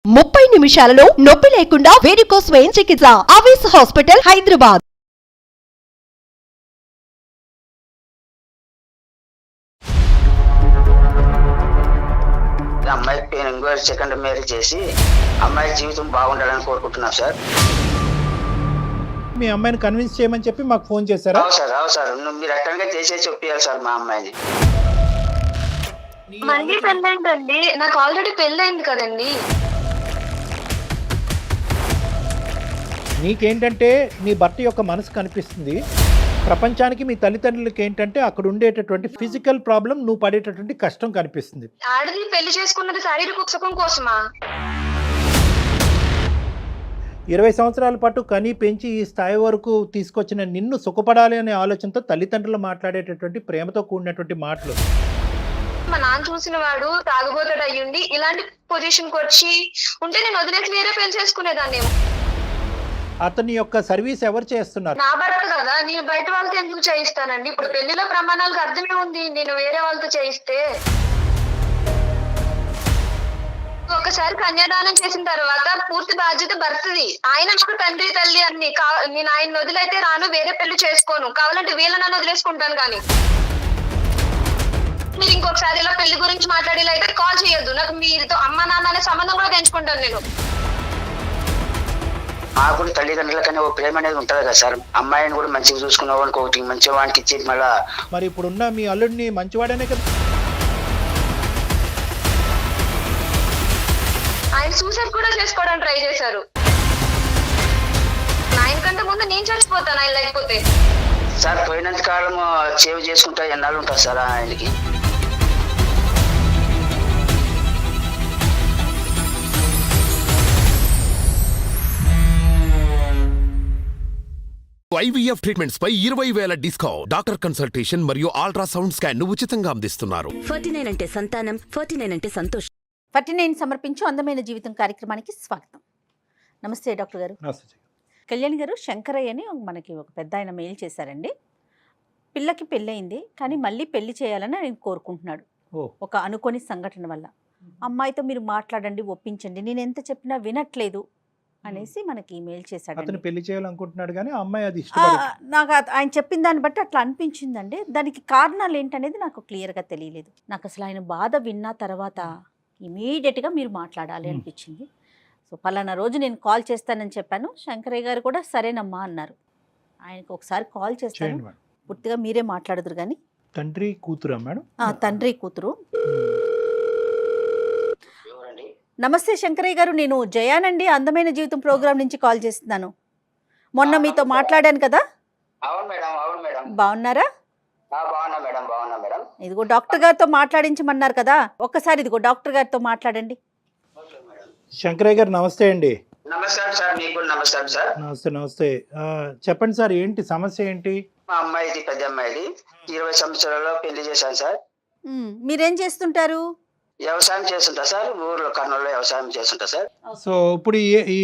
30 నిమిషాలలో నొప్పి లేకుండా వేడికోస్ స్వయం చికిత్స ఆవేశ హాస్పిటల్ హైదరాబాద్. అమ్మాయికి ఇంకోటి సెకండ్ మ్యారేజ్ చేసి అమ్మాయి జీవితం బాగుండాలని కోరుకుంటున్నాం సార్. మీ అమ్మాయిని కన్విన్స్ చేయమని చెప్పి మాకు ఫోన్ చేశారా? అవును సార్ మీరు అట్టంగా చేసేసి చెప్పారు సార్ మా అమ్మాయిని. మళ్ళీ పెళ్ళైందండి, నాకు ఆల్రెడీ పెళ్ళైంది కదండి. నీకేంటంటే నీ భర్త యొక్క మనసు కనిపిస్తుంది, ప్రపంచానికి మీ తల్లిదండ్రులకి ఏంటంటే అక్కడ ఉండేటటువంటి ఫిజికల్ ప్రాబ్లం, నువ్వు పడేటటువంటి కష్టం కనిపిస్తుంది. ఆడది పెళ్లి చేసుకున్నది శారీరక సుఖం కోసమా? 20 సంవత్సరాల పాటు కని పెంచి ఈ స్థాయి వరకు తీసుకొచ్చిన నిన్ను సుఖపడాలి అనే ఆలోచనతో తల్లిదండ్రులు మాట్లాడేటటువంటి ప్రేమతో కూడినటువంటి మాటలు. మా నాన్న చూసిన వాడు తాగుబోతాడు అయ్యుండి ఇలాంటి పొజిషన్ కి వచ్చి ఉంటే నేను వదిలేసి వేరే పెళ్లి చేసుకునేదాన్ని. అతని యొక్క సర్వీస్ ఎవరు చేస్తున్నారు? నా భర్త కదా, నేను బయట వాళ్ళతో ఎందుకు చేయిస్తానండి? ఇప్పుడు పెళ్లిలో ప్రమాణాలకు అర్థమే ఉంది నేను వేరే వాళ్ళతో చేయిస్తే. ఒకసారి కన్యాదానం చేసిన తర్వాత పూర్తి బాధ్యత భర్తది. ఆయన నాకు తండ్రి తల్లి అన్ని. నేను ఆయన వదిలైతే రాను, వేరే పెళ్లి చేసుకోను. కావాలంటే వీళ్ళని వదిలేసుకుంటాను. కానీ మీరు ఇంకొకసారి ఇలా పెళ్లి గురించి మాట్లాడేలా అయితే కాల్ చేయొద్దు. నాకు మీతో అమ్మ నాన్న అనే సంబంధం కూడా పెంచుకుంటాను నేను. మాకు కూడా తల్లిదండ్రుల కన్నా ఓ ప్రేమ అనేది ఉంటుంది కదా సార్. అమ్మాయిని కూడా మంచిగా చూసుకున్న వానికి ఒకటి మంచి వానికి ఇచ్చి మళ్ళా. మరి ఇప్పుడున్న మీ అల్లుడిని మంచివాడనే కదా? ఆయన సూసైడ్ కూడా చేసుకోవడానికి ట్రై చేశారు. ఆయన కంటే ముందు నేను చచ్చిపోతాను ఆయన లేకపోతే. సార్ పోయినంత కాలం సేవ్ చేసుకుంటా ఎన్నాళ్ళు ఉంటుంది సార్ ఆయనకి. IVF ట్రీట్మెంట్స్ పై 20,000 డిస్కౌంట్. డాక్టర్ కన్సల్టేషన్ మరియు అల్ట్రాసౌండ్ స్కాన్ ను ఉచితంగా అందిస్తున్నారు. 49 అంటే సంతానం, 49 అంటే సంతోషం. 49 సమర్పించు అందమైన జీవితం కార్యక్రమానికి స్వాగతం. నమస్తే డాక్టర్ గారు. కళ్యాణ్ గారు, శంకరయ్య అని మనకి ఒక పెద్ద ఆయన మెయిల్ చేశారండి. పిల్లకి పెళ్ళయింది కానీ మళ్ళీ పెళ్లి చేయాలని ఆయన కోరుకుంటున్నాడు. ఒక అనుకోని సంఘటన వల్ల. అమ్మాయితో మీరు మాట్లాడండి, ఒప్పించండి, నేను ఎంత చెప్పినా వినట్లేదు అనేసి మనకి మెయిల్ చేశాడు. అతను పెళ్లి చేయాలనుకుంటున్నాడు కానీ అమ్మాయి అది నాకు ఆయన చెప్పిన దాన్ని బట్టి అట్లా అనిపించిందండి. దానికి కారణాలు ఏంటనేది నాకు క్లియర్గా తెలియలేదు. నాకు అసలు ఆయన బాధ విన్న తర్వాత ఇమీడియట్గా మీరు మాట్లాడాలి అనిపించింది. సో పలానా రోజు నేను కాల్ చేస్తానని చెప్పాను. శంకరయ్య గారు కూడా సరేనమ్మా అన్నారు. ఆయనకు ఒకసారి కాల్ చేస్తాను, పూర్తిగా మీరే మాట్లాడదురు కానీ. తండ్రి కూతురు మేడం? తండ్రి కూతురు. నమస్తే శంకరయ్య గారు, నేను జయానండి, అందమైన జీవితం ప్రోగ్రాం నుంచి కాల్ చేస్తున్నాను. మొన్న మీతో మాట్లాడాను కదా. అవును మేడం. బాగున్నారా? బాగున్నా మేడం. ఇదిగో డాక్టర్ గారితో మాట్లాడించమన్నారు కదా, ఒక్కసారి ఇదిగో డాక్టర్ గారితో మాట్లాడండి. శంకరయ్య గారు నమస్తే అండి. నమస్కారం సార్. మీకు నమస్కారం సార్. నమస్తే. చెప్పండి సార్, ఏంటి సమస్య ఏంటి? మా అమ్మాయిది పెద్ద అమ్మాయిది 20 సంవత్సరాల్లో పెళ్లి చేశాను సార్. మీరేం చేస్తుంటారు? వ్యవసాయం చేస్తుంటా సార్. ఊర్లో కర్నూలులో వ్యవసాయం చేస్తుంటా సార్. సో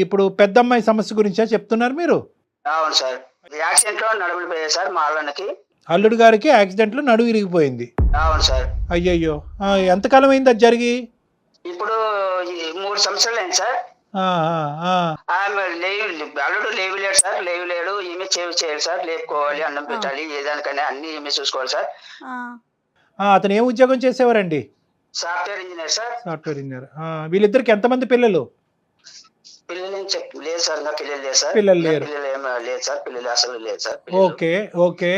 ఇప్పుడు పెద్ద అమ్మాయి సమస్య గురించా చెప్తున్నారు మీరు? అవును సార్. యాక్సిడెంట్ లో నడుములు పోయాయి సార్ మా అల్లకి. అల్లుడు గారికి యాక్సిడెంట్ లో నడుము ఇరిగిపోయింది. అవును సార్. అయ్యయ్యో, ఎంతకాలం అయింది అది జరిగి? ఇప్పుడు 3 సంవత్సరాలు అయింది సార్. అల్లుడు లేవు లేడు సార్. లేవు లేడు. ఈమె చేయాలి సార్. లేపుకోవాలి, అన్నం పెట్టాలి, ఏదానికైనా అన్ని ఈమె చూసుకోవాలి సార్. అతను ఏం ఉద్యోగం చేసేవారండి? Software engineer sir. Software engineer. వీళ్ళిద్దరికి ఎంతమంది పిల్లలు? పిల్లలు లేదు సార్. నా పిల్లలు లేదు సార్. పిల్లలు లేరు. లేదు సార్. పిల్లలు అసలు లేదు సార్. ఓకే.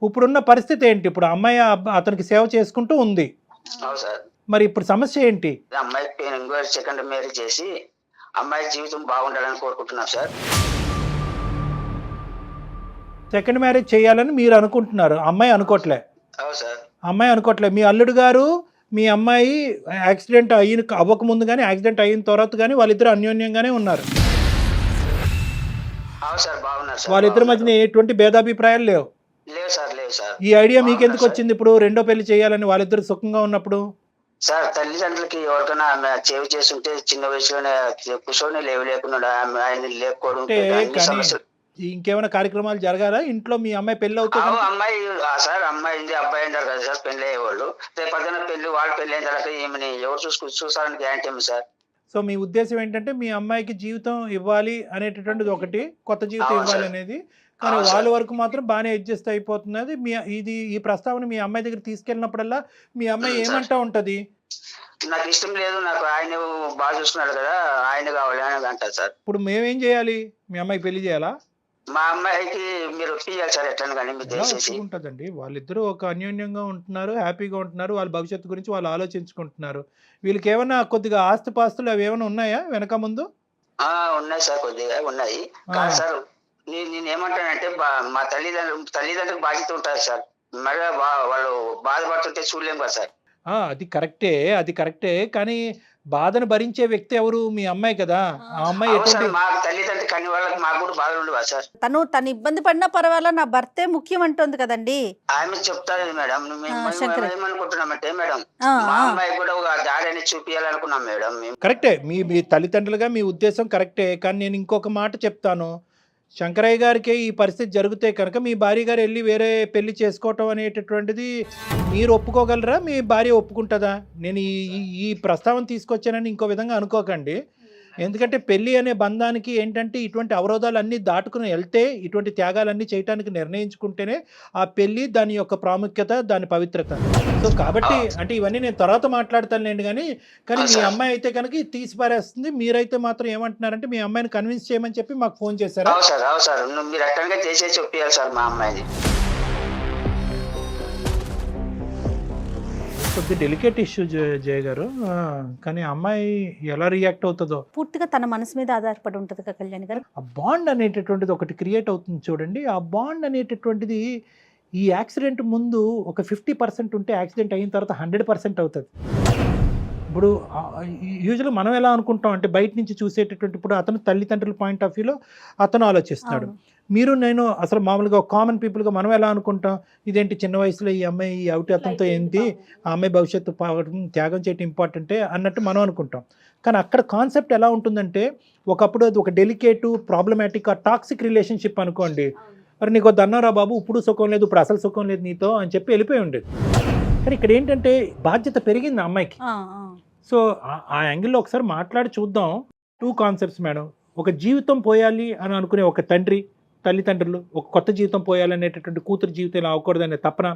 ఇప్పుడున్న పరిస్థితి ఏంటి? ఇప్పుడు అమ్మాయి అతనికి సేవ చేసుకుంటూ ఉంది. అవును సార్. మరి ఇప్పుడు సమస్య ఏంటి? అమ్మాయికి ఇంకోటి సెకండ్ మ్యారేజ్ చేసి అమ్మాయి జీవితం బాగుండాలని కోరుకుంటున్నాం సార్. సెకండ్ మ్యారేజ్ చేయాలని మీరు అనుకుంటున్నారు, అమ్మాయి అనుకోవట్లే. అవును సార్. అమ్మాయి అనుకోవట్లే. మీ అల్లుడు గారు మీ అమ్మాయి యాక్సిడెంట్ అవ్వకముందు కానీ యాక్సిడెంట్ అయిన తర్వాత కానీ వాళ్ళిద్దరు అన్యోన్యంగానే ఉన్నారు. అవును సార్. బాగున్నారు సార్. వాళ్ళిద్దరి మధ్యన ఎటువంటి భేదాభిప్రాయాలు లేవు. లేవు సార్. ఈ ఐడియా మీకు ఎందుకు వచ్చింది ఇప్పుడు రెండో పెళ్లి చేయాలని, వాళ్ళిద్దరు సుఖంగా ఉన్నప్పుడు? సార్ తల్లిదండ్రులకి ఎవరికైనా ఆమె చేవి చేస్తుంటే చిన్న వయసులోనే కూర్చొని లేకున్నాడు. ఆయన లేకపోవడం ఇంకేమైనా కార్యక్రమాలు జరగాలా ఇంట్లో? మీ అమ్మాయి పెళ్లి అవుతుంది. అమ్మాయి సార్, అమ్మాయి అబ్బాయి అంటారు కదా సార్. పెళ్లి అయ్యేవాళ్ళు రేపు పక్కన పెళ్లి, వాళ్ళ పెళ్లి అయిన తర్వాత ఈమెని ఎవరు చూసారని గ్యారంటీ ఏమి సార్? సో మీ ఉద్దేశం ఏంటంటే మీ అమ్మాయికి జీవితం ఇవ్వాలి అనేటటువంటిది ఒకటి, కొత్త జీవితం అవును సార్. ఇవ్వాలి అనేది. కానీ అవును వాళ్ళ సార్. వరకు మాత్రం బాగానే అడ్జస్ట్ అయిపోతున్నది. ఈ ప్రస్తావన మీ అమ్మాయి దగ్గర తీసుకెళ్ళినప్పుడల్లా మీ అమ్మాయి సార్. ఏమంటా ఉంటది? నాకు ఇష్టం లేదు, నాకు ఆయన బాగా చూస్తున్నాడు కదా, ఆయన కావాలి అని అంటారు సార్. ఇప్పుడు మేమేం చేయాలి? మీ అమ్మాయి పెళ్లి చేయాలా? మా అమ్మాయికి మీరు ఒప్పియాలి సార్, ఎట్లా కానీ మీరు ఎలా దయచేసి. ఒప్పుకుంటుందండి? వాళ్ళిద్దరూ ఒక అన్యోన్యంగా ఉంటున్నారు, హ్యాపీగా ఉంటున్నారు, వాళ్ళ భవిష్యత్తు గురించి వాళ్ళు ఆలోచించుకుంటున్నారు. వీళ్ళకి ఏమన్నా కొద్దిగా ఆస్తిపాస్తులు అవి ఏమైనా ఉన్నాయా వెనక ముందు? ఉన్నాయి సార్, కొద్దిగా ఉన్నాయి. కాదు సార్, నేను ఏమంటానంటే మా తల్లిదండ్రులకు బాధ్యత ఉంటుంది సార్. మళ్ళీ వాళ్ళు బాధపడుతుంటే చూడలేము కదా సార్. అది కరెక్టే. కానీ బాధను భరించే వ్యక్తి ఎవరు? మీ అమ్మాయి కదా. ఆ అమ్మాయి అవును సార్, ఎటువంటి మా తల్లిదండ్రులు కని వాళ్ళకి మాకు కూడా బాధలు ఉండవా సార్? తను ఇబ్బంది పడినా పర్వాలా, నా భర్తే ముఖ్యం అంటుంది కదండి. ఆమె చెప్తారు మేడం. శంకర్. ఏమనుకుంటున్నామంటే మేడం, ఆ, మా ఆ. అమ్మాయి కూడా ఒక దారిని చూపించాలనుకున్నాం మేడం మేము. కరెక్టే. మీ తల్లిదండ్రులుగా మీ ఉద్దేశం కరెక్టే. కానీ నేను ఇంకొక మాట చెప్తాను. శంకరయ్య గారికి ఈ పరిస్థితి జరిగితే కనుక మీ భార్య గారు వెళ్ళి వేరే పెళ్లి చేసుకోవటం అనేటటువంటిది మీరు ఒప్పుకోగలరా? మీ భార్య ఒప్పుకుంటుందా? నేను ఈ ప్రస్తావన తీసుకొచ్చానని ఇంకో విధంగా అనుకోకండి. ఎందుకంటే పెళ్లి అనే బంధానికి ఏంటంటే ఇటువంటి అవరోధాలన్నీ దాటుకుని వెళ్తే, ఇటువంటి త్యాగాలన్నీ చేయడానికి నిర్ణయించుకుంటేనే ఆ పెళ్లి దాని యొక్క ప్రాముఖ్యత, దాని పవిత్రత. సో కాబట్టి అంటే ఇవన్నీ నేను తర్వాత మాట్లాడతానులేండి. కానీ మీ అమ్మాయి అయితే కనుక ఇది తీసి పారేస్తుంది. మీరైతే మాత్రం ఏమంటున్నారంటే మీ అమ్మాయిని కన్విన్స్ చేయమని చెప్పి మాకు ఫోన్ చేశారా? అవును సార్, మీరు అట్టంగా చేసేసి ఒప్పియాలి సార్ మా అమ్మాయిని. కొద్ది డెలికేట్ ఇష్యూ జయ గారు. కానీ అమ్మాయి ఎలా రియాక్ట్ అవుతుందో పూర్తిగా తన మనసు మీద ఆధారపడి ఉంటుంది కదా కళ్యాణ్ గారు. ఆ బాండ్ అనేటటువంటిది ఒకటి క్రియేట్ అవుతుంది చూడండి. ఆ బాండ్ అనేటటువంటిది ఈ యాక్సిడెంట్ ముందు ఒక 50% ఉంటే యాక్సిడెంట్ అయిన తర్వాత 100% అవుతుంది. ఇప్పుడు యూజువల్గా మనం ఎలా అనుకుంటాం అంటే బయట నుంచి చూసేటటువంటి, ఇప్పుడు అతను తల్లిదండ్రుల పాయింట్ ఆఫ్ వ్యూలో అతను ఆలోచిస్తాడు. మీరు నేను అసలు మామూలుగా కామన్ పీపుల్గా మనం ఎలా అనుకుంటాం, ఇదేంటి చిన్న వయసులో ఈ అమ్మాయి ఈ అవుటి అతనితో ఏంటి, ఆ అమ్మాయి భవిష్యత్తు త్యాగం చేయటం ఇంపార్టెంటే అన్నట్టు మనం అనుకుంటాం. కానీ అక్కడ కాన్సెప్ట్ ఎలా ఉంటుందంటే, ఒకప్పుడు అది ఒక డెలికేటు ప్రాబ్లమాటిక్ టాక్సిక్ రిలేషన్షిప్ అనుకోండి. మరి నీకు దన్నారా బాబు, ఇప్పుడు సుఖం లేదు, ఇప్పుడు అసలు సుఖం లేదు నీతో అని చెప్పి వెళ్ళిపోయి ఉండేది. కానీ ఇక్కడ ఏంటంటే బాధ్యత పెరిగింది ఆ అమ్మాయికి. సో ఆ యాంగిల్లో ఒకసారి మాట్లాడి చూద్దాం. 2 కాన్సెప్ట్స్ మేడం. ఒక జీవితం పోయాలి అని అనుకునే ఒక తల్లిదండ్రులు, ఒక కొత్త జీవితం పోయాలనేటటువంటి కూతురు జీవితం ఇలా అవ్వకూడదనే తపన,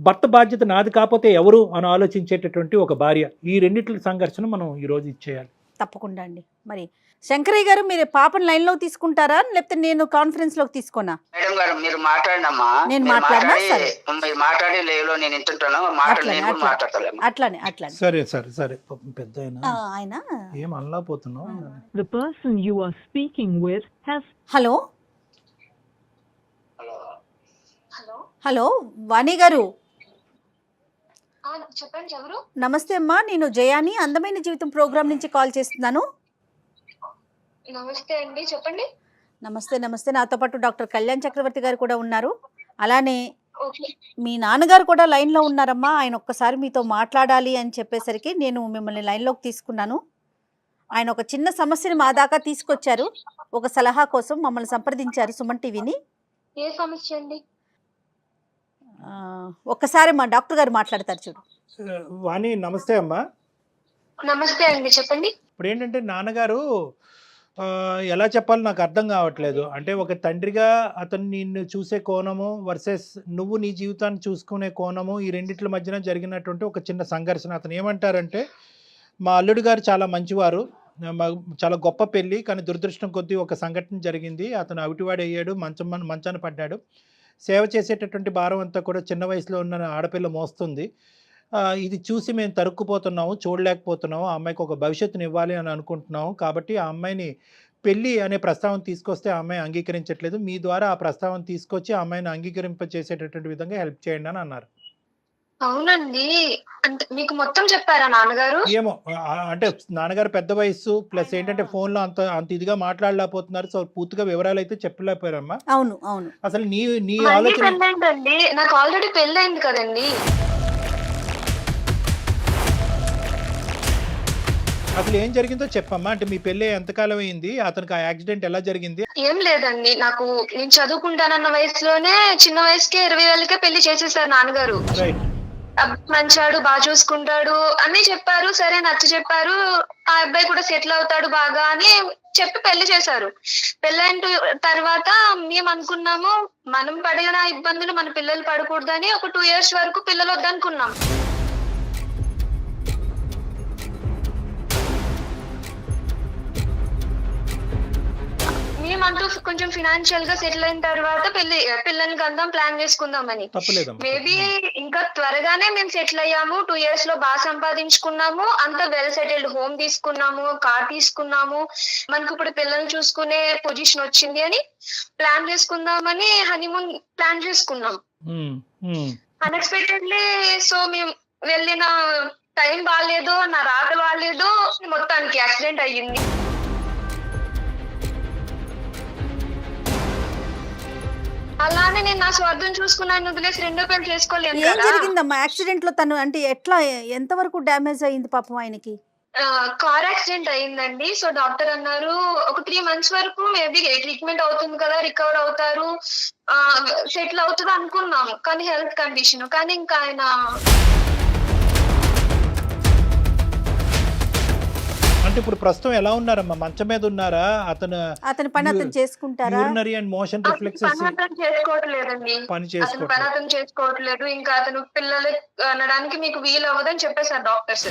భర్త బాధ్యత నాది కాకపోతే ఎవరు అని ఆలోచించేటటువంటి ఒక భార్య, ఈ రెండిట్ల సంఘర్షణ మనం ఈరోజు ఇచ్చేయాలి. తప్పకుండా అండి. మరి శంకరయ్య గారు, మీరు పాపను లైన్లో తీసుకుంటారా లేకపోతే నేను కాన్ఫరెన్స్లోకి తీసుకోనా? మేడం గారు మీరు మాట్లాడినమ్మా. నేను మాట్లాడినా సరే. మీరు మాట్లాడి లేవులో నేను వింటుంటాను. మాట్లాడతాను. అట్లానే సరే పెద్ద ఆయన ఏం అనలేకపోతున్నావు. The person you are speaking with has... hello hello Vani గారు. చెప్పండి ఎవరు? నమస్తే అమ్మా, నేను జయాని అందమైన జీవితం ప్రోగ్రామ్ నుంచి కాల్ చేస్తున్నాను. నమస్తే అండి, చెప్పండి. నమస్తే. నాతో పాటు డాక్టర్ కళ్యాణ్ చక్రవర్తి గారు కూడా ఉన్నారు. అలానే మీ నాన్నగారు కూడా లైన్లో ఉన్నారమ్మా. ఆయన ఒక్కసారి మీతో మాట్లాడాలి అని చెప్పేసరికి నేను మిమ్మల్ని లైన్లోకి తీసుకున్నాను. ఆయన ఒక చిన్న సమస్యని మా దాకా తీసుకొచ్చారు. ఒక సలహా కోసం మమ్మల్ని సంప్రదించారు సుమన్ టీవీని. ఏ సమస్య అండి? ఒక్కసారి మా డాక్టర్ గారు మాట్లాడతారు చూడు. వాణి నమస్తే అమ్మా. నమస్తే అండి, చెప్పండి. ఇప్పుడు ఏంటంటే నాన్నగారు ఎలా చెప్పాలో నాకు అర్థం కావట్లేదు. అంటే ఒక తండ్రిగా అతను నిన్ను చూసే కోణము వర్సెస్ నువ్వు నీ జీవితాన్ని చూసుకునే కోణము, ఈ రెండిట్ల మధ్యన జరిగినటువంటి ఒక చిన్న సంఘర్షణ. అతను ఏమంటారంటే, మా అల్లుడు గారు చాలా మంచివారు, చాలా గొప్ప పెళ్ళి, కానీ దురదృష్టం కొద్దీ ఒక సంఘటన జరిగింది. అతను అవిటివాడు అయ్యాడు, మంచాన పడ్డాడు. సేవ చేసేటటువంటి భారం అంతా కూడా చిన్న వయసులో ఉన్న ఆడపిల్ల మోస్తుంది. ఇది చూసి మేము తరుక్కుపోతున్నాము, చూడలేకపోతున్నాము. ఆ అమ్మాయికి ఒక భవిష్యత్తుని ఇవ్వాలి అని అనుకుంటున్నాము. కాబట్టి ఆ అమ్మాయిని పెళ్ళి అనే ప్రస్తావన తీసుకొస్తే ఆ అమ్మాయి అంగీకరించట్లేదు. మీ ద్వారా ఆ ప్రస్తావన తీసుకొచ్చి ఆ అమ్మాయిని అంగీకరింపచేసేటటువంటి విధంగా హెల్ప్ చేయండి అని అన్నారు. అవునండి, అంటే మీకు మొత్తం చెప్పారా నాన్నగారు? ఏమో అంటే నాన్నగారు పెద్ద వయసు, ప్లస్ ఏంటంటే ఫోన్లో అంత ఇదిగా మాట్లాడలేకపోతున్నారు. సో పూర్తిగా వివరాలు అయితే చెప్పలేకపోయారమ్మా. అవును. అసలు నీ ఆలోచన పెళ్ళండి, నాకు ఆల్రెడీ పెళ్ళైంది కదండి. అసలు ఏం జరిగిందో చెప్పమ్మా. అంటే మీ పెళ్ళి ఎంతకాలం అయింది, అతనికి ఆ యాక్సిడెంట్ ఎలా జరిగింది? ఏం లేదండి, నేను చదువుకుంటానన్న వయసులోనే చిన్న వయసుకే 20 ఏళ్ళకే పెళ్లి చేసేసారు నాన్నగారు. రైట్. మంచాడు, బాగా చూసుకుంటాడు అన్ని చెప్పారు. సరే నచ్చ చెప్పారు. ఆ అబ్బాయి కూడా సెటిల్ అవుతాడు బాగా అని చెప్పి పెళ్లి చేశారు. పెళ్ళైన తర్వాత మేము అనుకున్నాము మనం పడిన ఇబ్బందులు మన పిల్లలు పడకూడదని ఒక 2 years వరకు పిల్లలు వద్దనుకున్నాం. మేమంటూ కొంచెం ఫినాన్షియల్ గా సెటిల్ అయిన తర్వాత పిల్లల్ని కందాం ప్లాన్ చేసుకుందామని. మేబీ ఇంకా త్వరగానే మేము సెటిల్ అయ్యాము. 2 years లో బాగా సంపాదించుకున్నాము. అంత వెల్ సెటిల్డ్ హోమ్ తీసుకున్నాము, కార్ తీసుకున్నాము. మనకు ఇప్పుడు పిల్లల్ని చూసుకునే పొజిషన్ వచ్చింది అని ప్లాన్ చేసుకుందామని హనీమూన్ ప్లాన్ చేసుకున్నాం. అన్ఎక్స్పెక్టెడ్లీ సో మేము వెళ్ళిన టైం బాగాలేదు, నా రాత బాగాలేదు, మొత్తానికి యాక్సిడెంట్ అయ్యింది. అలానే నేను నా స్వార్థం చూసుకున్నాను, వదిలేసి రెండో పెళ్లి చేసుకోలేను ఏం కదా. జరిగిందమ్మా యాక్సిడెంట్ లో? తను అంటే ఎట్లా, ఎంతవరకు డ్యామేజ్ అయింది పాపం ఆయనకి? కార్ యాక్సిడెంట్ అయిందండి. సో డాక్టర్ అన్నారు ఒక 3 months వరకు మేబీ ట్రీట్మెంట్ అవుతుంది కదా, రికవర్ అవుతారు, సెటిల్ అవుతుంది అనుకున్నాము. కానీ హెల్త్ కండిషన్, కానీ ఇంకా ఆయన అంటే ఇప్పుడు ప్రస్తుతం ఎలా ఉన్నారమ్మా? మంచం మీద ఉన్నారా? అతని పని అతను చేసుకుంటారా? యూరినరీ అండ్ మోషన్ రిఫ్లెక్సెస్ పని చేసుకోవట్లేదండి. అతను పని అతను చేసుకోవట్లేదు. ఇంకా అతను పిల్లలు అనడానికి మీకు వీలు అవ్వదని చెప్పేశారు డాక్టర్స్.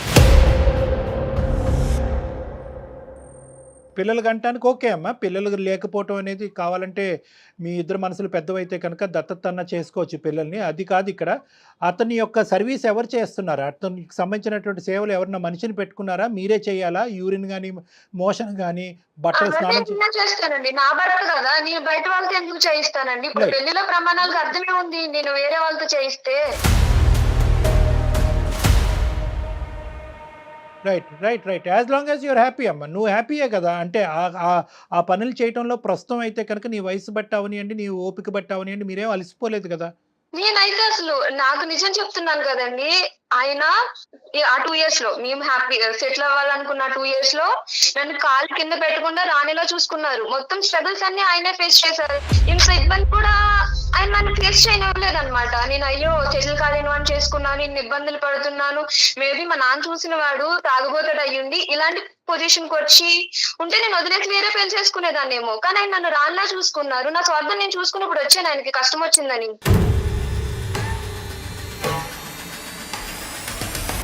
పిల్లలు కంటానికి ఓకే అమ్మా. పిల్లలు లేకపోవటం అనేది కావాలంటే మీ ఇద్దరు మనసులు పెద్దవైతే కనుక దత్తత చేసుకోవచ్చు పిల్లల్ని. అది కాదు ఇక్కడ. అతని యొక్క సర్వీస్ ఎవరు చేస్తున్నారు? అతనికి సంబంధించినటువంటి సేవలు ఎవరన్నా మనిషిని పెట్టుకున్నారా? మీరే చేయాలా? యూరిన్ కానీ మోషన్ కానీ బట్టలు స్నానం చేస్తానండి. నా భర్త కదా, నేను బయట వాళ్ళతో ఎందుకు చేయిస్తానండి? ఇప్పుడు పెళ్లిలో ప్రమాణాలకు అర్థమే ఉంది నేను వేరే వాళ్ళతో చేయిస్తే. Right as long as you're happy అమ్మ. నువ్వు హ్యాపీయే కదా. అంటే ఆ పనులు చేయటంలో ప్రస్తుతం అయితే కనుక నీ వయసు బట్టి అవనియండి, నీ ఓపిక బట్టి అవనియండి, మీరేం అలసిపోలేదు కదా. నేనైతే అసలు నాకు నిజం చెప్తున్నాను కదండి, ఆయన ఆ 2 years లో మేము హ్యాపీ సెటిల్ అవ్వాలనుకున్న 2 years లో నన్ను కాలు కింద పెట్టకుండా రాణిలో చూసుకున్నారు. మొత్తం స్ట్రగుల్స్ అన్ని ఆయనే ఫేస్ చేశారు. ఇంత ఇబ్బంది కూడా ఆయన నన్ను ఫేస్ చేయలేదు అనమాట. నేను అయ్యో సెటిల్ కాలేను అని చేసుకున్నాను, ఇన్ని ఇబ్బందులు పడుతున్నాను, మేబీ మా నాన్న చూసిన వాడు తాగుబోతాడు అయ్యుండి ఇలాంటి పొజిషన్ కి వచ్చి ఉంటే నేను వదిలేసి వేరే పెళ్లి చేసుకునేదాన్నేమో. కానీ ఆయన నన్ను రాణిలా చూసుకున్నారు. నా స్వార్థం నేను చూసుకున్నప్పుడు వచ్చాను ఆయనకి కష్టం వచ్చిందని.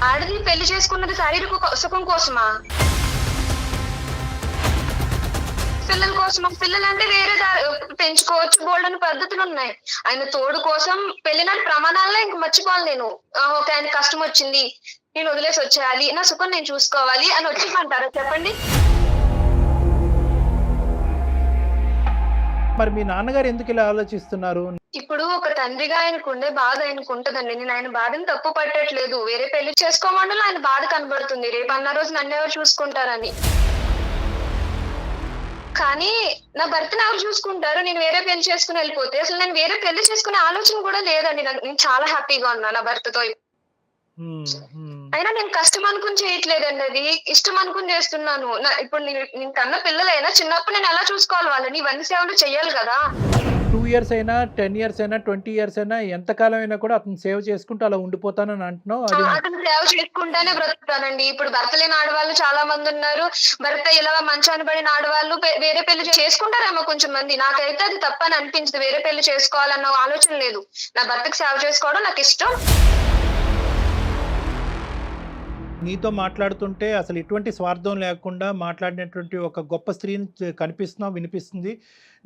ఆడది పెళ్లి చేసుకున్నది శారీరక సుఖం కోసమా? పిల్లల కోసమా? పిల్లలంటే వేరే పెంచుకోవచ్చు, బోల్డ్ అని పద్ధతులు ఉన్నాయి. ఆయన తోడు కోసం పెళ్లినాటి ప్రమాణాల్లో ఇంక మర్చిపోవాలి నేను. ఓకే ఆయన కష్టం వచ్చింది, నేను వదిలేసి వచ్చేయాలి, నా సుఖం నేను చూసుకోవాలి అని వచ్చిమంటారా చెప్పండి? మరి మీ నాన్నగారు ఎందుకు ఇలా ఆలోచిస్తున్నారు? ఇప్పుడు ఒక తండ్రిగా ఆయనకు ఉండే బాధ ఆయనకు ఉంటదండి. నేను ఆయన బాధని తప్పు పట్టట్లేదు. వేరే పెళ్లి చేసుకోమండలో ఆయన బాధ కనబడుతుంది, రేపు అన్న రోజు నన్ను ఎవరు చూసుకుంటారని. కానీ నా భర్తను ఎవరు చూసుకుంటారు? నేను వేరే పెళ్లి చేసుకుని వెళ్ళిపోతే అసలు నేను వేరే పెళ్లి చేసుకునే ఆలోచన కూడా లేదండి. నేను చాలా హ్యాపీగా ఉన్నా నా భర్తతో. అయినా నేను కష్టం అనుకుని చేయట్లేదండి, అది ఇష్టం అనుకుని చేస్తున్నాను. ఇప్పుడు నేను కన్న పిల్లలైనా చిన్నప్పుడు నేను ఎలా చూసుకోవాలి వాళ్ళని? ఇవన్నీ సేవలు చెయ్యాలి కదా. 2 years అయినా 10 years అయినా 20 years అయినా ఎంతకాలం అయినా కూడా అతను సేవ్ చేసుకుంటూ అలా ఉండిపోతానని అంటున్నావు. అతను సేవ చేసుకుంటానే బ్రతుకుతానండి. ఇప్పుడు భర్త లేని ఆడవాళ్ళు చాలా మంది ఉన్నారు. భర్త ఇలా మంచాన్ని పడిన ఆడవాళ్ళు వేరే పెళ్లి చేసుకుంటారేమో కొంచెం మంది. నాకైతే అది తప్పని అనిపించదు. వేరే పెళ్లి చేసుకోవాలన్న ఆలోచన లేదు. నా భర్తకు సేవ చేసుకోవడం నాకు ఇష్టం. నీతో మాట్లాడుతుంటే అసలు ఎటువంటి స్వార్థం లేకుండా మాట్లాడినటువంటి ఒక గొప్ప స్త్రీని కనిపిస్తున్నావు, వినిపిస్తుంది.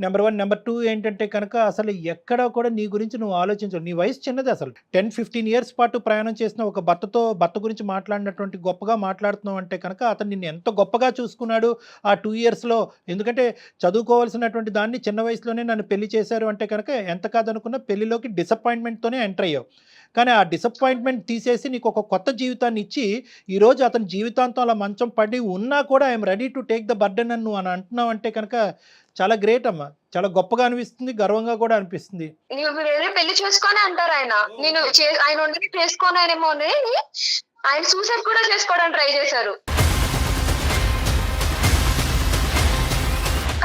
నెంబర్ 1. నెంబర్ 2 ఏంటంటే కనుక అసలు ఎక్కడా కూడా నీ గురించి నువ్వు ఆలోచించవు. నీ వయసు చిన్నది. అసలు 10-15 years పాటు ప్రయాణం చేసిన ఒక భర్త గురించి మాట్లాడినటువంటి గొప్పగా మాట్లాడుతున్నావు అంటే కనుక అతను నిన్ను ఎంత గొప్పగా చూసుకున్నాడు ఆ 2 yearsలో. ఎందుకంటే చదువుకోవాల్సినటువంటి దాన్ని చిన్న వయసులోనే నన్ను పెళ్లి చేశారు అంటే కనుక ఎంత కాదనుకున్నా పెళ్లిలోకి డిసప్పాయింట్మెంట్తోనే ఎంటర్ అయ్యావు. కానీ ఆ డిసప్పాయింట్మెంట్ తీసేసి నీకు ఒక కొత్త జీవితాన్ని ఇచ్చి ఈరోజు అతని జీవితాంతం అలా మంచం పడి ఉన్నా కూడా I'm ready to take the burden అని నువ్వు అని అంటున్నావు అంటే కనుక చాలా గ్రేట్ అమ్మా. చాలా గొప్పగా అనిపిస్తుంది, గర్వంగా కూడా అనిపిస్తుంది. నువ్వు వేరే పెళ్లి చేసుకొని అంటారు ఆయన. నేను ఆయన ఉండి చేసుకోనేమో అని ఆయన సూసైడ్ కూడా చేసుకోవడానికి ట్రై చేశారు.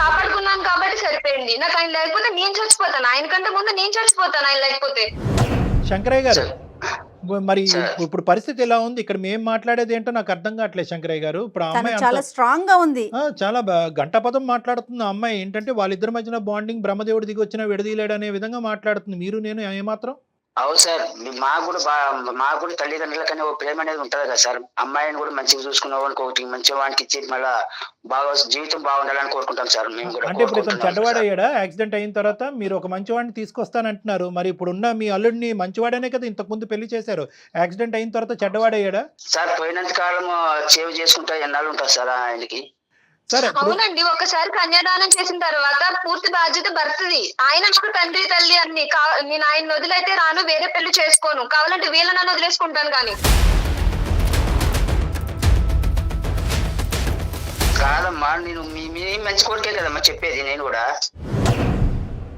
కాపాడుకున్నాను కాబట్టి సరిపోయింది. నాకు ఆయన లేకపోతే నేను చచ్చిపోతాను. ఆయన కంటే ముందు నేను చచ్చిపోతాను ఆయన లేకపోతే. శంకరయ్య గారు, మరి సార్. ఇప్పుడు పరిస్థితి ఎలా ఉంది? ఇక్కడ మేము మాట్లాడేది ఏంటో నాకు అర్థం కావట్లేదు శంకరయ్య గారు. ఇప్పుడు ఆ తను అమ్మాయి చాలా స్ట్రాంగ్ గా ఉంది. చాలా గంటపదం మాట్లాడుతుంది ఆ అమ్మాయి. ఏంటంటే వాళ్ళిద్దరి మధ్యన బాండింగ్ బ్రహ్మదేవుడు దిగి వచ్చినా విడదీయలేడు అనే విధంగా మాట్లాడుతుంది. మీరు నేను ఏమాత్రం అవును సార్, మాకు కూడా తల్లిదండ్రులకనే ఓ ప్రేమ అనేది ఉంటది కదా సార్. అమ్మాయిని కూడా మంచిగా చూసుకున్న వానికి ఒకటి మంచి వానికి ఇచ్చి మళ్ళా బాగా జీవితం బాగుండాలని కోరుకుంటాం సార్. మేము కూడా అంటే ఇప్పుడు ఇతను చెడ్డవాడయ్యాడా? యాక్సిడెంట్ అయిన తర్వాత మీరు ఒక మంచివాడిని తీసుకొస్తానంటున్నారు. మరి ఇప్పుడున్న మీ అల్లుడిని మంచివాడనే కదా ఇంతకు ముందు పెళ్లి చేశారు. యాక్సిడెంట్ అయిన తర్వాత చెడ్డవాడయ్యాడా? సార్ పోయినంత కాలం సేవ్ చేసుకుంటా ఎన్నాళ్ళు ఉంటారు సార్ ఆయనకి. సరే అవునండి, ఒకసారి కన్యాదానం చేసిన తర్వాత పూర్తి బాధ్యత భర్తది. ఆయన నాకు తండ్రి తల్లి అన్ని. నేను ఆయన వదిలైతే రాను, వేరే పెళ్లి చేసుకోను. కావాలంటే వీళ్ళని వదిలేసుకుంటాను. కానీ కాదమ్మా, నేను మీ మంచి కోరికే కదమ్మా చెప్పేది. నేను కూడా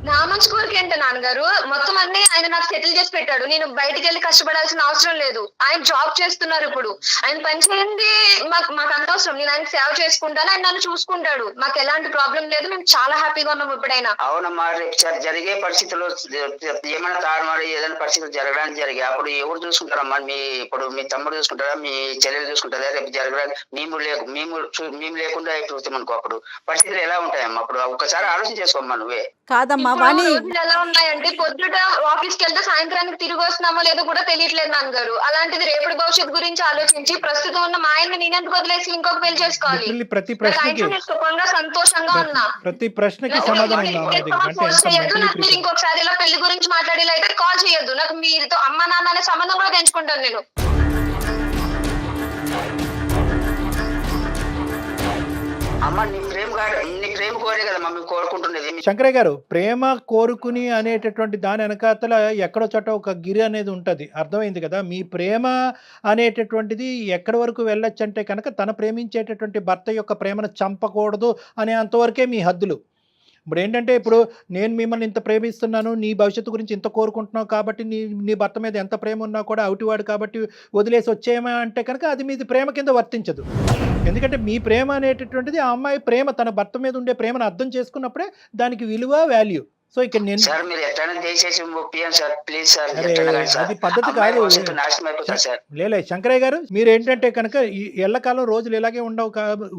నా మంచి కోరిక ఏంటో నాన్నగారు, మొత్తం అన్ని ఆయన నాకు సెటిల్ చేసి పెట్టాడు. నేను బయటికి వెళ్ళి కష్టపడాల్సిన అవసరం లేదు. ఆయన జాబ్ చేస్తున్నారు ఇప్పుడు. ఆయన పని చేయండి మాకు అంత అవసరం. నేను ఆయన సేవ చేసుకుంటాను, ఆయన నన్ను చూసుకుంటాడు. మాకు ఎలాంటి ప్రాబ్లం లేదు. మేము చాలా హ్యాపీగా ఉన్నాం ఇప్పుడైనా. అవునమ్మా, రేపు జరిగే పరిస్థితుల్లో ఏమైనా తారుమారు ఏదైనా పరిస్థితులు జరగడానికి జరిగే అప్పుడు ఎవరు చూసుకుంటారమ్మా? ఇప్పుడు మీ తమ్ముడు చూసుకుంటారా, మీ చెల్లెలు చూసుకుంటారా? రేపు జరగడానికి మేము లేకుండా అయిపోతాం అనుకో, అప్పుడు పరిస్థితులు ఎలా ఉంటాయమ్మా? అప్పుడు ఒకసారి ఆలోచన చేసుకోమ్మా నువ్వే. కాదమ్మా ఇప్పుడు వాణి, రోజులు ఎలా ఉన్నాయంటే పొద్దుట ఆఫీస్కి వెళ్తే సాయంత్రానికి తిరిగి వస్తున్నామో లేదో కూడా తెలియట్లేదు నాన్నగారు. అలాంటిది రేపటి భవిష్యత్తు గురించి ఆలోచించి ప్రస్తుతం ఉన్న మా ఆయన నేనెందుకు వదిలేసి ఇంకొక పెళ్లి చేసుకోవాలి? Literally ప్రతి నాకు ప్రశ్నకి ఆయనతో నేను సుఖంగా సంతోషంగా ఉన్నా. ప్రతి ప్రశ్నకి సమాధానం ఉందా అమ్మ దగ్గర? అంటే ఫోన్ ఎంత చేయొద్దు. mentally నాకు మీరు prepare? ఇంకొకసారి ఇలా పెళ్లి గురించి మాట్లాడేలా అయితే కాల్ చేయొద్దు. నాకు మీతో అమ్మ నాన్న అనే సంబంధం కూడా తెంచుకుంటాను నేను. అమ్మ నీ ప్రేమ కోరే కదమ్మా మేము కోరుకుంటున్నది. శంకరయ్య గారు, ప్రేమ కోరుకుని అనేటటువంటి దాని వెనకాతల ఎక్కడో చోట ఒక గిరి అనేది ఉంటుంది. అర్థమైంది కదా? మీ ప్రేమ అనేటటువంటిది ఎక్కడి వరకు వెళ్ళొచ్చు అంటే కనుక తన ప్రేమించేటటువంటి భర్త యొక్క ప్రేమను చంపకూడదు అనే అంతవరకే మీ హద్దులు. ఇప్పుడు ఏంటంటే, ఇప్పుడు నేను మిమ్మల్ని ఇంత ప్రేమిస్తున్నాను, నీ భవిష్యత్తు గురించి ఇంత కోరుకుంటున్నావు కాబట్టి నీ భర్త మీద ఎంత ప్రేమ ఉన్నా కూడా అవుటివాడు కాబట్టి వదిలేసి వచ్చేయమా అంటే కనుక అది మీది ప్రేమ కింద వర్తించదు. ఎందుకంటే మీ ప్రేమ అనేటటువంటిది ఆ అమ్మాయి ప్రేమ, తన భర్త మీద ఉండే ప్రేమను అర్థం చేసుకున్నప్పుడే దానికి విలువ, వాల్యూ. సో ఇక్కడ నేను సార్ మీరు ఎట్లైనా దయచేసి ఒప్పియండి సార్, ప్లీజ్ సార్. అది పద్ధతి కాదు. నాశనం అయిపోతారు సార్. లేలే శంకరయ్య గారు, మీరు ఏంటంటే కనుక ఈ ఎల్లకాలం రోజులు ఇలాగే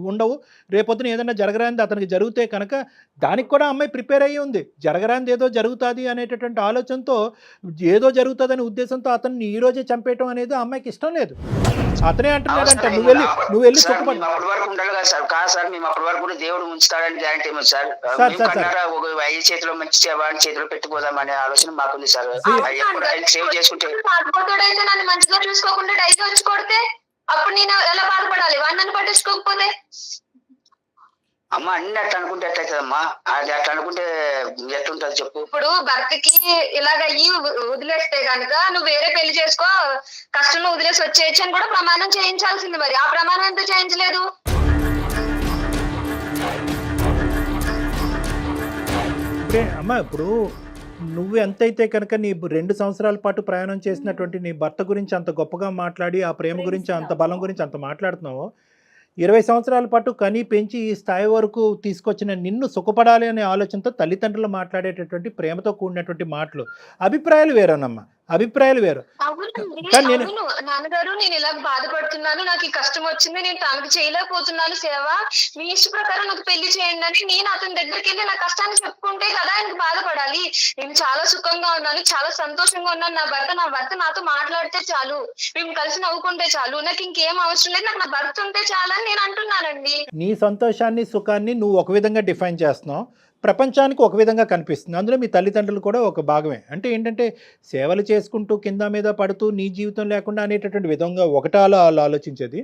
ఉండవు. రేపొద్దున ఏదైనా జరగరాంది అతనికి జరిగితే కనుక దానికి కూడా అమ్మాయి ప్రిపేర్ అయ్యి ఉంది. జరగరాంది ఏదో జరుగుతుంది అనేటటువంటి ఆలోచనతో, ఏదో జరుగుతుందనే ఉద్దేశంతో అతన్ని ఈ రోజే చంపేయటం అనేది ఆ అమ్మాయికి ఇష్టం లేదు. అతనే అంటున్నాడంట నువ్వు వెళ్ళి సుఖపడి. అప్పటి వరకు ఉండాలి కదా సార్. కాదు సార్, మేము అప్పటి వరకు కూడా దేవుడు ఉంచుతాడని గ్యారంటీ ఏమో సార్. ఒక ఐదు చేతిలో మంచి వాడి చేతిలో పెట్టిపోదామనే ఆలోచన మాకుంది సార్. ఎప్పుడు ఆయన సేవ్ చేసుకుంటే బాధపడైతే నన్ను మంచిగా చూసుకోకుండా డైలీ వచ్చి కొడితే అప్పుడు నేను ఎలా బాధపడాలి? వాడు నన్ను పట్టించుకోకపోతే? అమ్మ అన్ని అట్లా అనుకుంటే ఎట్లయితుందమ్మా? అది అట్లా అనుకుంటే ఎట్లుంటది చెప్పు. ఇప్పుడు భర్తకి ఇలాగ అయ్యి వదిలేస్తే కనుక నువ్వు వేరే పెళ్లి చేసుకో, కష్టంలో వదిలేసి వచ్చేయచ్చు అని కూడా ప్రమాణం చేయించాల్సింది. మరి ఆ ప్రమాణం ఎంత చేయించలేదు? అమ్మ ఇప్పుడు నువ్వు ఎంతైతే కనుక నీ 2 సంవత్సరాల పాటు ప్రయాణం చేసినటువంటి నీ భర్త గురించి అంత గొప్పగా మాట్లాడి, ఆ ప్రేమ గురించి అంత బలం గురించి అంత మాట్లాడుతున్నావు, 20 సంవత్సరాల పాటు కని పెంచి ఈ స్థాయి వరకు తీసుకొచ్చిన నిన్ను సుఖపడాలి అనే ఆలోచనతో తల్లిదండ్రులు మాట్లాడేటటువంటి ప్రేమతో కూడినటువంటి మాటలు, అభిప్రాయాలు వేరేనమ్మా, అభిప్రాయాలు వేరు. అవునండి, అవును నాన్నగారు, నేను ఇలా బాధపడుతున్నాను, నాకు ఈ కష్టం వచ్చింది, నేను తనకు చేయలేకపోతున్నాను సేవ, మీ ఇష్ట ప్రకారం నాకు పెళ్లి చేయండి అని నేను అతని దగ్గరికి వెళ్ళి నా కష్టాన్ని చెప్పుకుంటే కదా ఆయనకు బాధపడాలి. నేను చాలా సుఖంగా ఉన్నాను, చాలా సంతోషంగా ఉన్నాను, నా భర్త నాతో మాట్లాడితే చాలు, మేము కలిసి నవ్వుకుంటే చాలు, నాకు ఇంకేం అవసరం లేదు, నాకు నా భర్త ఉంటే చాలు అని నేను అంటున్నానండి. నీ సంతోషాన్ని, సుఖాన్ని నువ్వు ఒక విధంగా డిఫైన్ చేస్తున్నావు, ప్రపంచానికి ఒక విధంగా కనిపిస్తుంది. అందులో మీ తల్లిదండ్రులు కూడా ఒక భాగమే. అంటే ఏంటంటే, సేవలు చేసుకుంటూ కింద మీద పడుతూ నీ జీవితం లేకుండా అనేటటువంటి విధంగా ఒకటి ఆలోచించేది.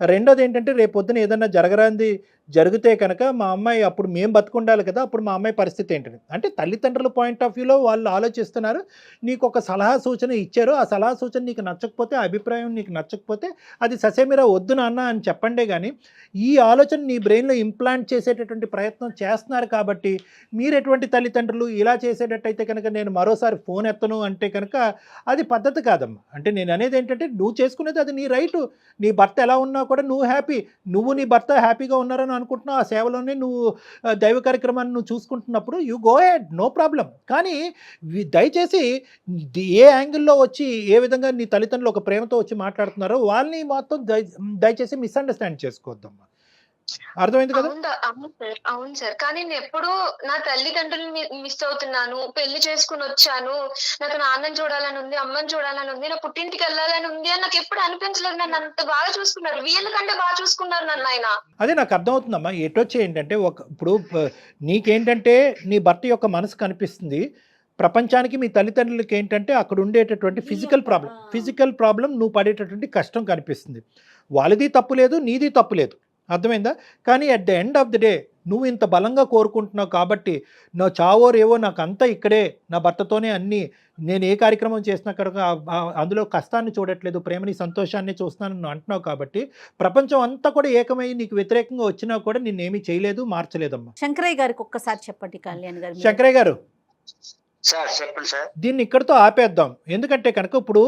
రెండోది ఏంటంటే, రేపొద్దున ఏదన్నా జరగరాంది జరిగితే కనుక మా అమ్మాయి అప్పుడు మేము బతుకుండాలి కదా, అప్పుడు మా అమ్మాయి పరిస్థితి ఏంటని. అంటే తల్లిదండ్రుల పాయింట్ ఆఫ్ వ్యూలో వాళ్ళు ఆలోచిస్తున్నారు. నీకు ఒక సలహా సూచన ఇచ్చారు, ఆ సలహా సూచన నీకు నచ్చకపోతే, అభిప్రాయం నీకు నచ్చకపోతే అది ససేమిరా వద్దు నాన్న అని చెప్పండే కానీ, ఈ ఆలోచన నీ బ్రెయిన్లో ఇంప్లాంట్ చేసేటటువంటి ప్రయత్నం చేస్తున్నారు. కాబట్టి మీరు ఎటువంటి తల్లిదండ్రులు ఇలా చేసేటట్టయితే కనుక నేను మరోసారి ఫోన్ ఎత్తను అంటే కనుక అది పద్ధతి కాదమ్మా. అంటే నేను అనేది ఏంటంటే, నువ్వు చేసుకునేది అది నీ రైటు. నీ భర్త ఎలా ఉన్నా కూడా నువ్వు హ్యాపీ, నువ్వు నీ భర్త హ్యాపీగా ఉన్నారని అనుకుంటున్నావు, ఆ సేవలోనే నువ్వు దైవ కార్యక్రమాన్ని నువ్వు చూసుకుంటున్నప్పుడు you go head, no problem. కానీ దయచేసి ఏ యాంగిల్లో వచ్చి ఏ విధంగా నీ తల్లిదండ్రులు ఒక ప్రేమతో వచ్చి మాట్లాడుతున్నారో వాళ్ళని మొత్తం దయచేసి మిస్అండర్స్టాండ్ చేసుకోవద్దమ్మా. అర్థమైంది కదా? అవును సార్, కానీ నేను ఎప్పుడు నా తల్లిదండ్రులని మిస్ అవుతున్నాను. పెళ్లి చేసుకుని వచ్చాను, నాకు నాన్నని చూడాలని ఉంది, అమ్మని చూడాలని ఉంది, నా పుట్టింటికి వెళ్ళాలని ఉంది అని నాకు ఎప్పుడు అనిపించలేదు. నన్ను అంత బాగా చూసుకున్నారు, వీళ్ళకంటే బాగా చూసుకున్నారు నన్ను ఆయన. అదే నాకు అర్థమవుతుందమ్మా. ఎటొచ్చి ఏంటంటే ఇప్పుడు నీకేంటంటే నీ భర్త యొక్క మనసు కనిపిస్తుంది, ప్రపంచానికి మీ తల్లిదండ్రులకి ఏంటంటే అక్కడ ఉండేటటువంటి ఫిజికల్ ప్రాబ్లం నువ్వు పడేటటువంటి కష్టం కనిపిస్తుంది. వాళ్ళది తప్పు లేదు, నీది తప్పు లేదు, అర్థమైందా? కానీ at the end of the day నువ్వు ఇంత బలంగా కోరుకుంటున్నావు కాబట్టి నా చావో రేవో నాకు అంతా ఇక్కడే, నా భర్తతోనే అన్నీ, నేను ఏ కార్యక్రమం చేసినా కనుక అందులో కష్టాన్ని చూడట్లేదు, ప్రేమని సంతోషాన్ని చూస్తున్నాను నువ్వు అంటున్నావు కాబట్టి ప్రపంచం అంతా కూడా ఏకమై నీకు వ్యతిరేకంగా వచ్చినా కూడా నిన్నేమీ చేయలేదు, మార్చలేదమ్మా. శంకరయ్య గారికి ఒక్కసారి చెప్పండి కళ్యాణ్ గారు. శంకరయ్య గారు సార్ చెప్పండి సార్. దీన్ని ఇక్కడితో ఆపేద్దాం. ఎందుకంటే కనుక ఇప్పుడు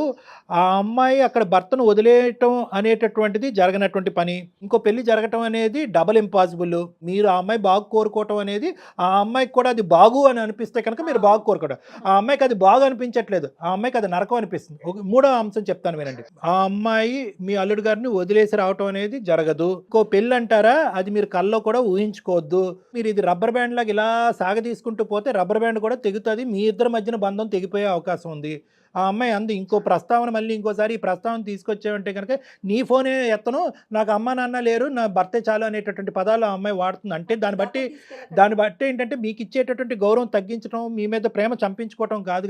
ఆ అమ్మాయి అక్కడ భర్తను వదిలేయటం అనేటటువంటిది జరగనటువంటి పని, ఇంకో పెళ్లి జరగటం అనేది డబల్ ఇంపాసిబుల్. మీరు ఆ అమ్మాయి బాగు కోరుకోవటం అనేది ఆ అమ్మాయికి కూడా అది బాగు అని అనిపిస్తే కనుక మీరు బాగు కోరుకోవడం, ఆ అమ్మాయికి అది బాగు అనిపించట్లేదు, ఆ అమ్మాయికి అది నరకం అనిపిస్తుంది. మూడో అంశం చెప్తాను వినండి. ఆ అమ్మాయి మీ అల్లుడు గారిని వదిలేసి రావటం అనేది జరగదు. ఇంకో పెళ్ళి అంటారా, అది మీరు కల్లో కూడా ఊహించుకోవద్దు. మీరు ఇది రబ్బర్ బ్యాండ్ లాగా ఇలా సాగదీసుకుంటూ పోతే రబ్బర్ బ్యాండ్ కూడా తెగుతుంది, మీ ఇద్దరి మధ్యన బంధం తెగిపోయే అవకాశం ఉంది. ఆ అమ్మాయి అంది ఇంకో ప్రస్తావన, మళ్ళీ ఇంకోసారి ఈ ప్రస్తావన తీసుకొచ్చావంటే కనుక నీ ఫోనే ఎత్తను, నాకు అమ్మ నాన్న లేరు, నా భర్తే చాలు అనేటటువంటి పదాలు ఆ అమ్మాయి వాడుతుంది. అంటే దాన్ని బట్టి ఏంటంటే మీకు ఇచ్చేటటువంటి గౌరవం తగ్గించడం, మీ మీద ప్రేమ చంపించుకోవటం కాదు,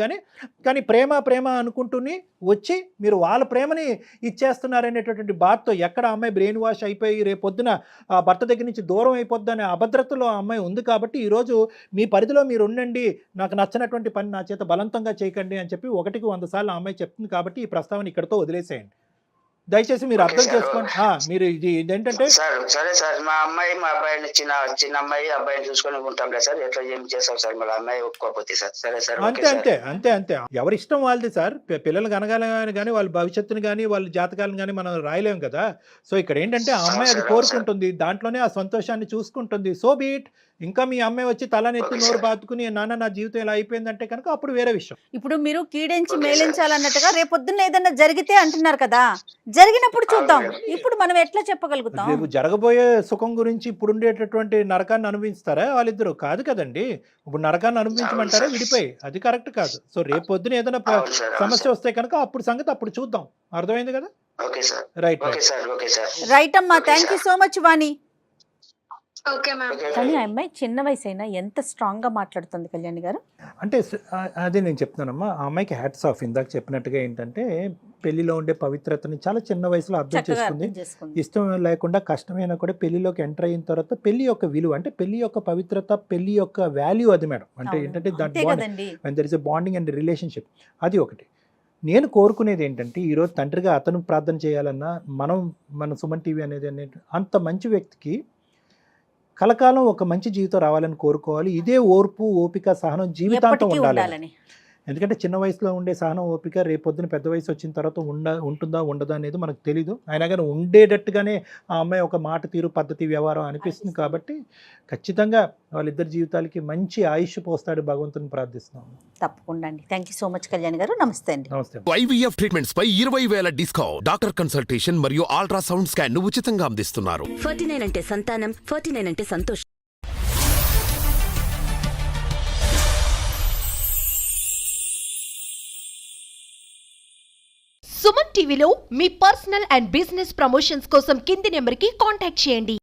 కానీ ప్రేమ అనుకుంటూనే వచ్చి మీరు వాళ్ళ ప్రేమని ఇచ్చేస్తున్నారనేటటువంటి బాధతో ఎక్కడ ఆ అమ్మాయి బ్రెయిన్ వాష్ అయిపోయి రేపొద్దున ఆ భర్త దగ్గర నుంచి దూరం అయిపోద్ది అనే అభద్రతలో ఆ అమ్మాయి ఉంది. కాబట్టి ఈరోజు మీ పరిధిలో మీరు ఉండండి, నాకు నచ్చినటువంటి పని నా చేత బలవంతంగా చేయకండి అని చెప్పి 1కి 100 సార్లు ఆ అమ్మాయి చెప్తుంది. కాబట్టి ఈ ప్రస్తావన ఇక్కడితో వదిలేసేయండి. దయచేసి మీరు అర్థం చేసుకోండి. మీరు ఇదేంటంటే సరే సార్, మా అమ్మాయి మా అబ్బాయిని చిన్న అమ్మాయి అబ్బాయిని చూసుకొని ఉంటాంలే సార్, ఎట్లా ఏం చేస్తాం సార్, మళ్ళీ అమ్మాయి ఒప్పుకోకపోతే సార్. సరే సార్, అంతే ఎవరి ఇష్టం వాళ్ళది సార్. పిల్లలు కనగాలని కానీ వాళ్ళ భవిష్యత్తుని కానీ వాళ్ళ జాతకాలను కానీ మనం రాయలేం కదా. సో ఇక్కడ ఏంటంటే ఆ అమ్మాయి అది కోరుకుంటుంది, దాంట్లోనే ఆ సంతోషాన్ని చూసుకుంటుంది. So beat. ఇంకా మీ అమ్మాయి వచ్చి తలనెత్తి నోరు బాతుకుని నాన్న నా జీవితం ఇలా అయిపోయిందంటే కనుక అప్పుడు వేరే విషయం. ఇప్పుడు మీరు కీడించి మేలించాలన్నట్టుగా రేపొద్దున్న ఏదన్నా జరిగితే అంటున్నారు కదా, జరిగినప్పుడు చూద్దాం. ఇప్పుడు మనం ఎట్లా చెప్పగలుగుతాం? రేపు జరగబోయే సుఖం గురించి ఇప్పుడు ఉండేటటువంటి నరకాన్ని అనుభవిస్తారా వాళ్ళిద్దరు? కాదు కదండి. ఇప్పుడు నరకాన్ని అనుభవించమంటారా విడిపోయి? అది కరెక్ట్ కాదు. సో రేపు పొద్దున ఏదైనా సమస్య వస్తే కనుక అప్పుడు సంగతి అప్పుడు చూద్దాం. అర్థమైంది కదా? రైట్ అమ్మా, thank you so much Vani. Okay ma'am. కానీ ఆ అమ్మాయి చిన్న వయసు అయినా ఎంత స్ట్రాంగ్ గా మాట్లాడుతుంది కళ్యాణ్ గారు. అంటే అదే నేను చెప్తున్నానమ్మా, ఆ అమ్మాయికి హ్యాట్స్ ఆఫ్. ఇందాక చెప్పినట్టుగా ఏంటంటే పెళ్లిలో ఉండే పవిత్రతని చాలా చిన్న వయసులో అర్థం చేసుకుంది. ఇష్టం లేకుండా కష్టమైనా కూడా పెళ్లిలోకి ఎంటర్ అయిన తర్వాత పెళ్లి యొక్క విలువ, అంటే పెళ్లి యొక్క పవిత్రత, పెళ్లి యొక్క వాల్యూ అది మేడం. అంటే ఏంటంటే there is a bonding and relationship. అది ఒకటి. నేను కోరుకునేది ఏంటంటే ఈరోజు తండ్రిగా అతను ప్రార్థన చేయాలన్నా మన సుమన్ టీవీ అనేది అంత మంచి వ్యక్తికి కలకాలం ఒక మంచి జీవితం రావాలని కోరుకోవాలి. ఇదే ఓర్పు, ఓపిక, సహనం జీవితాంతం ఉండాలి. ఎందుకంటే చిన్న వయసులో ఉండే సహనం, ఓపిక రేపొద్దున పెద్ద వయసు వచ్చిన తర్వాత ఉంటుందా ఉండదా అనేది మనకు తెలీదు. అయినా కానీ ఉండేటట్టుగానే ఆ అమ్మాయి ఒక మాట తీరు, పద్ధతి, వ్యవహారం అనిపిస్తుంది. కాబట్టి ఖచ్చితంగా వాళ్ళిద్దరి జీవితాలకి మంచి ఆయుష్ పోస్తాడు భగవంతుని ప్రార్థిస్తున్నాం. తప్పకుండా అండి. Thank you so much Kalyan గారు. నమస్తే అండి. నమస్తే. IVF ట్రీట్మెంట్స్ పై 20,000 డిస్కౌంట్, డాక్టర్ కన్సల్టేషన్ మరియు అల్ట్రాసౌండ్ స్కాన్ ను ఉచితంగా అందిస్తున్నారు. 49 అంటే సంతానం, 49 అంటే సంతోషం. సుమన్ టీవీలో మీ పర్సనల్ అండ్ బిజినెస్ ప్రమోషన్స్ కోసం కింది నెంబర్కి కాంటాక్ట్ చేయండి.